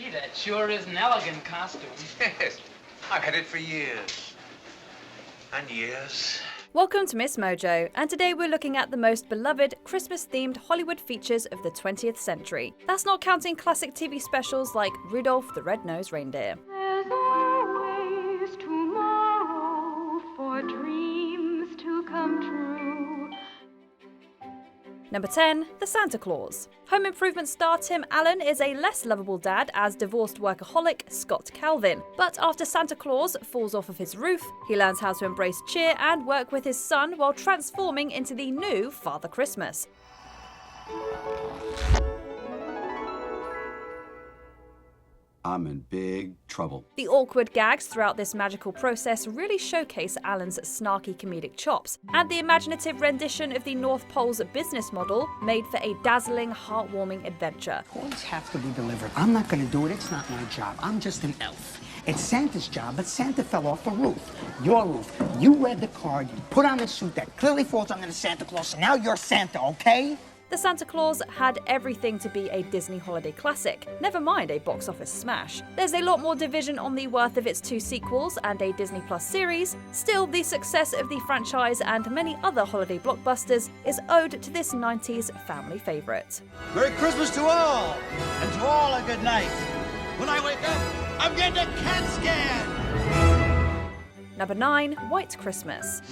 Gee, that sure is an elegant costume. Yes, I've had it for years. And years. Welcome to MsMojo, and today we're looking at the most beloved Christmas-themed Hollywood features of the 20th century. That's not counting classic TV specials like Rudolph the Red-Nosed Reindeer. There's always tomorrow for dreams to come true. Number 10. The Santa Claus. Home Improvement star Tim Allen is a less lovable dad as divorced workaholic Scott Calvin. But after Santa Claus falls off of his roof, he learns how to embrace cheer and work with his son while transforming into the new Father Christmas. I'm in big trouble. The awkward gags throughout this magical process really showcase Alan's snarky comedic chops, and the imaginative rendition of the North Pole's business model made for a dazzling, heartwarming adventure. Toys have to be delivered. I'm not going to do it. It's not my job. I'm just an elf. It's Santa's job, but Santa fell off the roof. Your roof. You read the card, you put on a suit that clearly falls under the Santa Claus, and now you're Santa, okay? The Santa Claus had everything to be a Disney holiday classic, never mind a box office smash. There's a lot more division on the worth of its 2 sequels and a Disney Plus series. Still, the success of the franchise and many other holiday blockbusters is owed to this 90s family favourite. Merry Christmas to all, and to all a good night. When I wake up, I'm getting a CAT scan! Number 9. White Christmas.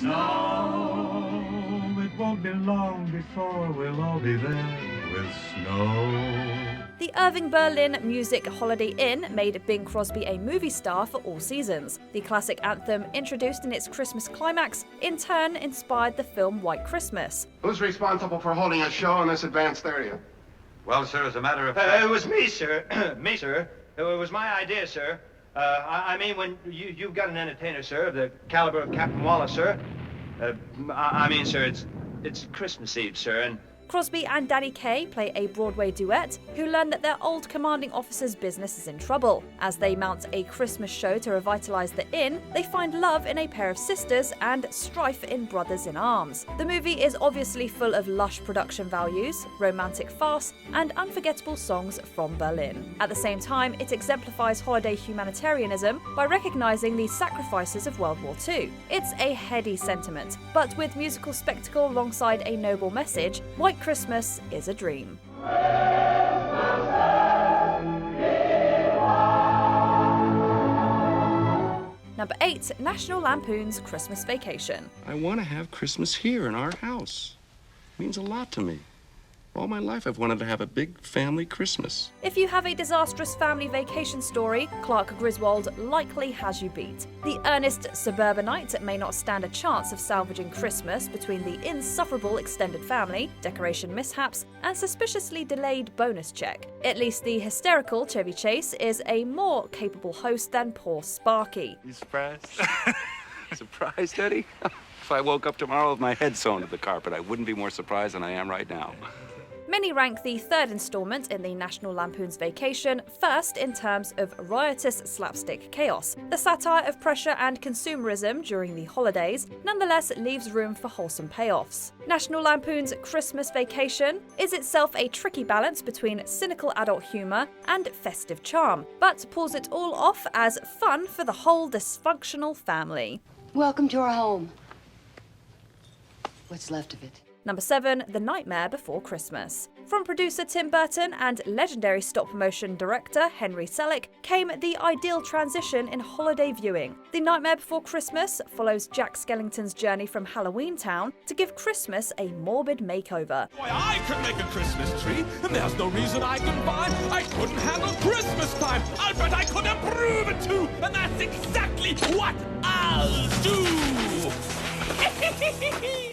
It won't be long before we'll all be there with snow. The Irving Berlin Music Holiday Inn made Bing Crosby a movie star for all seasons. The classic anthem, introduced in its Christmas climax, in turn inspired the film White Christmas. Who's responsible for holding a show in this advanced area? Well, sir, as a matter of fact... It was me, sir. Me, sir. It was my idea, sir. I mean, when you've got an entertainer, sir, of the caliber of Captain Wallace, sir. I mean, sir, it's Christmas Eve, sir, and... Crosby and Danny Kaye play a Broadway duet who learn that their old commanding officer's business is in trouble. As they mount a Christmas show to revitalise the inn, they find love in a pair of sisters and strife in brothers in arms. The movie is obviously full of lush production values, romantic farce, and unforgettable songs from Berlin. At the same time, it exemplifies holiday humanitarianism by recognising the sacrifices of World War II. It's a heady sentiment, but with musical spectacle alongside a noble message, White Christmas is a dream. Number 8. National Lampoon's Christmas Vacation. I want to have Christmas here in our house. It means a lot to me. All my life I've wanted to have a big family Christmas. If you have a disastrous family vacation story, Clark Griswold likely has you beat. The earnest suburbanite may not stand a chance of salvaging Christmas between the insufferable extended family, decoration mishaps, and suspiciously delayed bonus check. At least the hysterical Chevy Chase is a more capable host than poor Sparky. You surprised? Surprised, Eddie? If I woke up tomorrow with my head sewn to the carpet, I wouldn't be more surprised than I am right now. Many rank the third installment in the National Lampoon's Vacation first in terms of riotous slapstick chaos. The satire of pressure and consumerism during the holidays nonetheless leaves room for wholesome payoffs. National Lampoon's Christmas Vacation is itself a tricky balance between cynical adult humour and festive charm, but pulls it all off as fun for the whole dysfunctional family. Welcome to our home. What's left of it? Number 7. The Nightmare Before Christmas. From producer Tim Burton and legendary stop-motion director Henry Selick came the ideal transition in holiday viewing. The Nightmare Before Christmas follows Jack Skellington's journey from Halloween Town to give Christmas a morbid makeover. Boy, I could make a Christmas tree, and there's no reason I can buy. I couldn't handle Christmas time. I'll bet I could improve it too, and that's exactly what I'll do.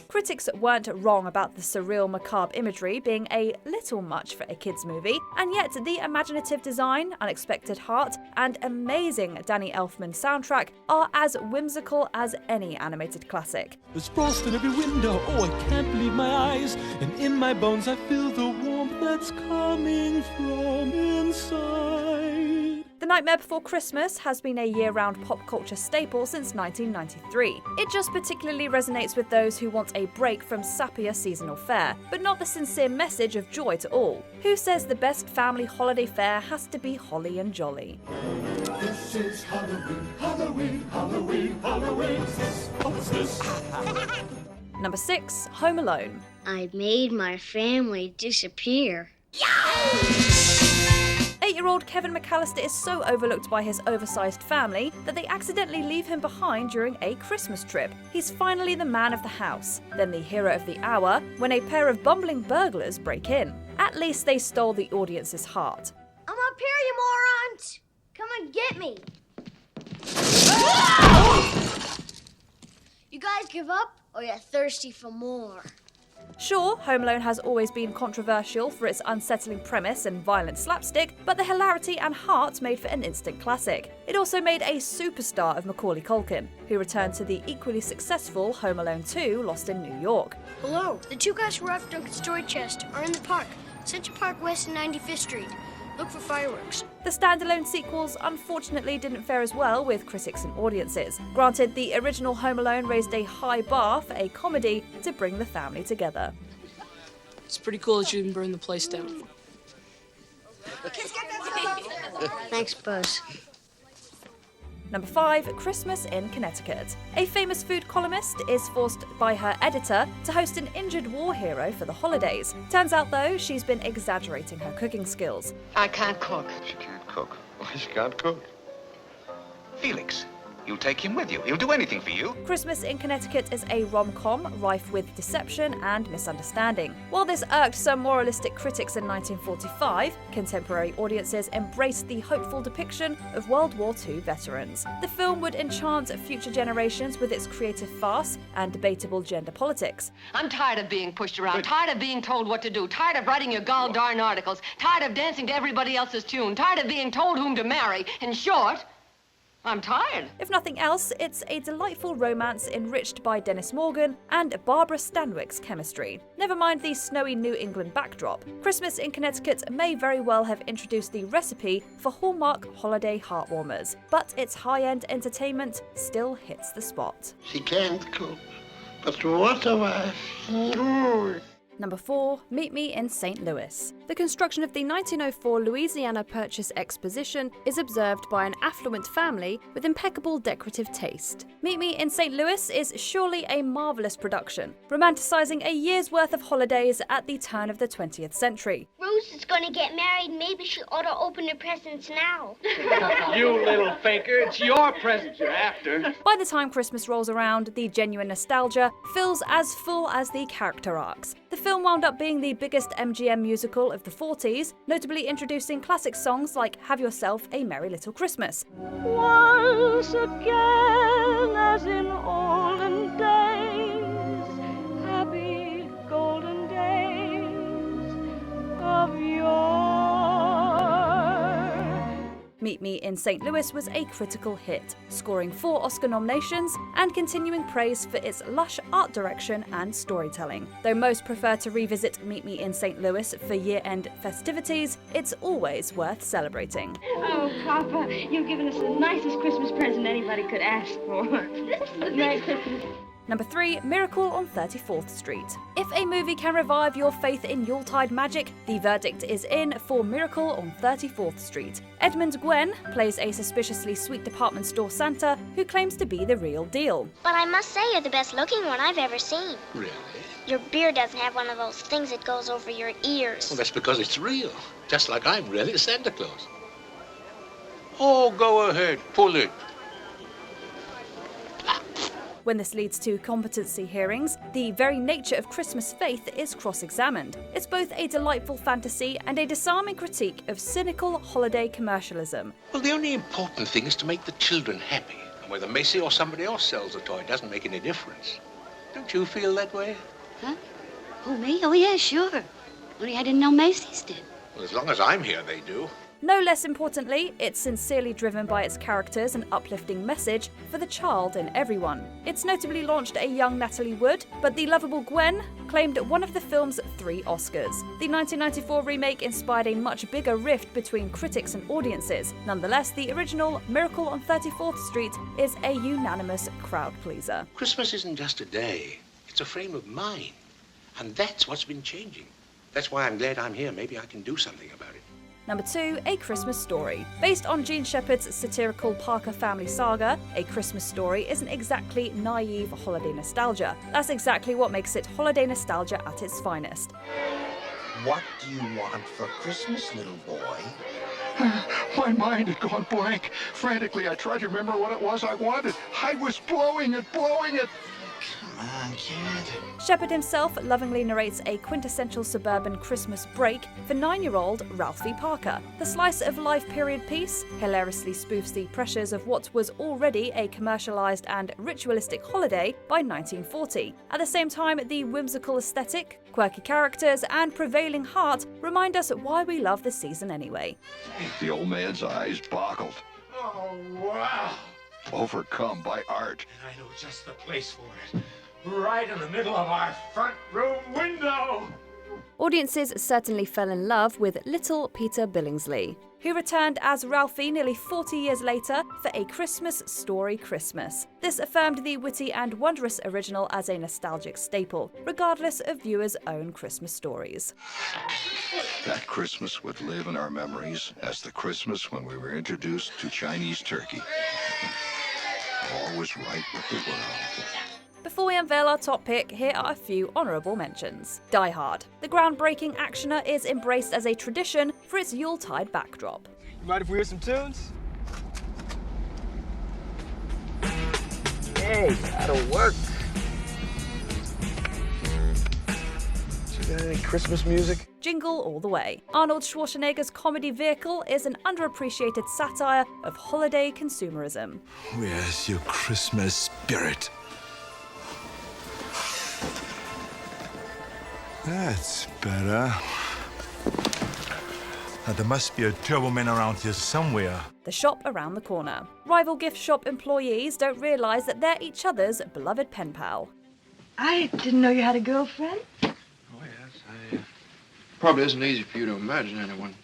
Critics weren't wrong about the surreal, macabre imagery being a little much for a kids' movie, and yet the imaginative design, unexpected heart, and amazing Danny Elfman soundtrack are as whimsical as any animated classic. There's frost in every window, oh, I can't believe my eyes, and in my bones I feel the warmth that's coming from inside. The Nightmare Before Christmas has been a year-round pop culture staple since 1993. It just particularly resonates with those who want a break from sappier seasonal fare, but not the sincere message of joy to all. Who says the best family holiday fare has to be holly and jolly? This is Halloween, Halloween, Halloween, Halloween. What's this? Number 6, Home Alone. I made my family disappear. 8-year-old Kevin McAllister is so overlooked by his oversized family that they accidentally leave him behind during a Christmas trip. He's finally the man of the house, then the hero of the hour, when a pair of bumbling burglars break in. At least they stole the audience's heart. I'm up here, you morons! Come and get me! You guys give up, or you're thirsty for more? Sure, Home Alone has always been controversial for its unsettling premise and violent slapstick, but the hilarity and heart made for an instant classic. It also made a superstar of Macaulay Culkin, who returned to the equally successful Home Alone 2 Lost in New York. Hello, the two guys who robbed Duncan's toy chest are in the park, Central Park West and 95th Street. Look for fireworks. The standalone sequels unfortunately didn't fare as well with critics and audiences. Granted, the original Home Alone raised a high bar for a comedy to bring the family together. It's pretty cool that you didn't burn the place down. Thanks, Buzz. Number 5, Christmas in Connecticut. A famous food columnist is forced by her editor to host an injured war hero for the holidays. Turns out, though, she's been exaggerating her cooking skills. I can't cook. She can't cook. Why, she can't cook? Felix, you'll take him with you. He'll do anything for you. Christmas in Connecticut is a rom-com rife with deception and misunderstanding. While this irked some moralistic critics in 1945, contemporary audiences embraced the hopeful depiction of World War II veterans. The film would enchant future generations with its creative farce and debatable gender politics. I'm tired of being pushed around, tired of being told what to do, tired of writing your gall darn articles, tired of dancing to everybody else's tune, tired of being told whom to marry. In short, I'm tired. If nothing else, it's a delightful romance enriched by Dennis Morgan and Barbara Stanwyck's chemistry. Never mind the snowy New England backdrop. Christmas in Connecticut may very well have introduced the recipe for Hallmark holiday heartwarmers, but its high-end entertainment still hits the spot. She can't cook, but what a wife. Number 4, Meet Me in St. Louis. The construction of the 1904 Louisiana Purchase Exposition is observed by an affluent family with impeccable decorative taste. Meet Me in St. Louis is surely a marvellous production, romanticising a year's worth of holidays at the turn of the 20th century. Rose is gonna get married. Maybe she ought to open her presents now. You little faker, it's your present you're after. By the time Christmas rolls around, the genuine nostalgia feels as full as the character arcs. The film wound up being the biggest MGM musical of the 40s, notably introducing classic songs like Have Yourself a Merry Little Christmas. Once again, as in olden days, happy golden days of yore. Meet Me in St. Louis was a critical hit, scoring 4 Oscar nominations and continuing praise for its lush art direction and storytelling. Though most prefer to revisit Meet Me in St. Louis for year-end festivities, it's always worth celebrating. Oh, Papa, you've given us the nicest Christmas present anybody could ask for. Merry Christmas. Number 3, Miracle on 34th Street. If a movie can revive your faith in Yuletide magic, the verdict is in for Miracle on 34th Street. Edmund Gwen plays a suspiciously sweet department store Santa who claims to be the real deal. But I must say you're the best looking one I've ever seen. Really? Your beard doesn't have one of those things that goes over your ears. Well, that's because it's real. Just like I'm really Santa Claus. Oh, go ahead, pull it. When this leads to competency hearings, the very nature of Christmas faith is cross-examined. It's both a delightful fantasy and a disarming critique of cynical holiday commercialism. Well, the only important thing is to make the children happy. And whether Macy or somebody else sells the toy doesn't make any difference. Don't you feel that way? Huh? Oh, me? Oh, yeah, sure. Only I didn't know Macy's did. Well, as long as I'm here, they do. No less importantly, it's sincerely driven by its characters and uplifting message for the child in everyone. It's notably launched a young Natalie Wood, but the lovable Gwen claimed one of the film's 3 Oscars. The 1994 remake inspired a much bigger rift between critics and audiences. Nonetheless, the original Miracle on 34th Street is a unanimous crowd pleaser. Christmas isn't just a day, it's a frame of mind. And that's what's been changing. That's why I'm glad I'm here. Maybe I can do something about it. Number 2, A Christmas Story. Based on Gene Shepard's satirical Parker family saga, A Christmas Story isn't exactly naive holiday nostalgia. That's exactly what makes it holiday nostalgia at its finest. What do you want for Christmas, little boy? My mind had gone blank. Frantically, I tried to remember what it was I wanted. I was blowing it. Come on, kid. Shepard himself lovingly narrates a quintessential suburban Christmas break for 9-year-old Ralphie Parker. The slice-of-life period piece hilariously spoofs the pressures of what was already a commercialized and ritualistic holiday by 1940. At the same time, the whimsical aesthetic, quirky characters, and prevailing heart remind us why we love the season anyway. The old man's eyes boggled. Oh, wow. Overcome by art. I know just the place for it. Right in the middle of our front room window. Audiences certainly fell in love with little Peter Billingsley, who returned as Ralphie nearly 40 years later for A Christmas Story Christmas. This affirmed the witty and wondrous original as a nostalgic staple, regardless of viewers' own Christmas stories. That Christmas would live in our memories as the Christmas when we were introduced to Chinese turkey. All was right with the world. Before we unveil our top pick, here are a few honourable mentions. Die Hard. The groundbreaking actioner is embraced as a tradition for its Yuletide backdrop. You mind if we hear some tunes? Hey, that'll work. You got any Christmas music? Jingle all the way. Arnold Schwarzenegger's comedy vehicle is an underappreciated satire of holiday consumerism. Where's your Christmas spirit? That's better. Now, there must be a turbo man around here somewhere. The shop around the corner. Rival gift shop employees don't realise that they're each other's beloved pen pal. I didn't know you had a girlfriend. Probably isn't easy for you to imagine anyone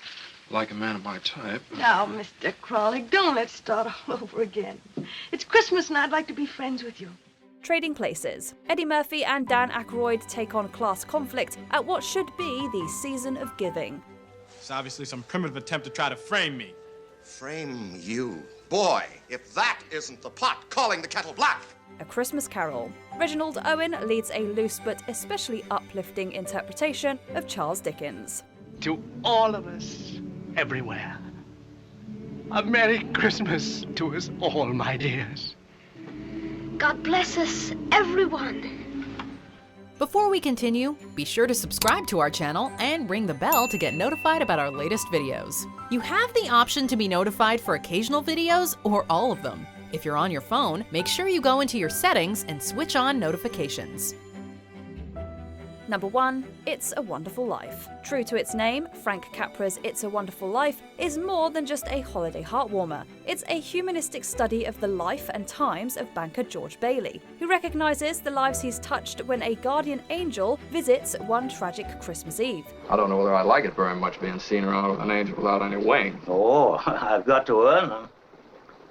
like a man of my type. Now, Mr. Crawley, don't let's start all over again. It's Christmas and I'd like to be friends with you. Trading places. Eddie Murphy and Dan Aykroyd take on class conflict at what should be the season of giving. It's obviously some primitive attempt to try to frame me. Frame you? Boy, if that isn't the pot calling the kettle black. A Christmas Carol. Reginald Owen leads a loose but especially uplifting interpretation of Charles Dickens. To all of us, everywhere, a Merry Christmas to us all, my dears. God bless us, everyone. Before we continue, be sure to subscribe to our channel and ring the bell to get notified about our latest videos. You have the option to be notified for occasional videos or all of them. If you're on your phone, make sure you go into your settings and switch on notifications. Number 1, It's a Wonderful Life. True to its name, Frank Capra's It's a Wonderful Life is more than just a holiday heartwarmer. It's a humanistic study of the life and times of banker George Bailey, who recognises the lives he's touched when a guardian angel visits one tragic Christmas Eve. I don't know whether I like it very much being seen around with an angel without any wings. Oh, I've got to earn them.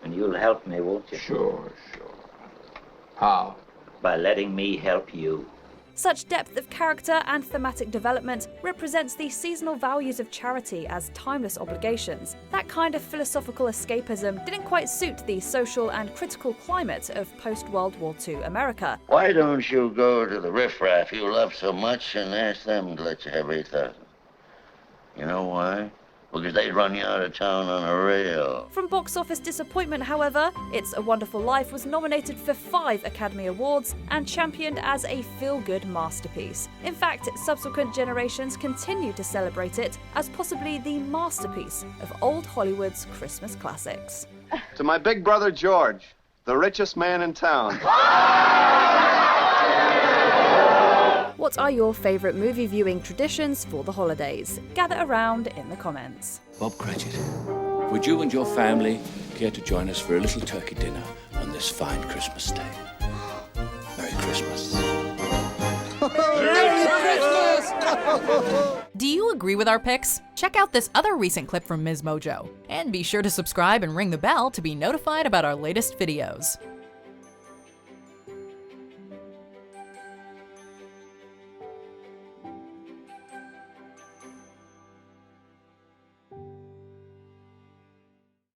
And you'll help me, won't you? Sure. How? By letting me help you. Such depth of character and thematic development represents the seasonal values of charity as timeless obligations. That kind of philosophical escapism didn't quite suit the social and critical climate of post-World War II America. Why don't you go to the riffraff you love so much and ask them to let you have 8,000? You know why? Because they'd run you out of town on a rail. From box office disappointment, however, It's a Wonderful Life was nominated for 5 Academy Awards and championed as a feel-good masterpiece. In fact, subsequent generations continue to celebrate it as possibly the masterpiece of old Hollywood's Christmas classics. To my big brother George, the richest man in town. What are your favourite movie viewing traditions for the holidays? Gather around in the comments. Bob Cratchit, would you and your family care to join us for a little turkey dinner on this fine Christmas day? Merry Christmas. Do you agree with our picks? Check out this other recent clip from MsMojo. And be sure to subscribe and ring the bell to be notified about our latest videos.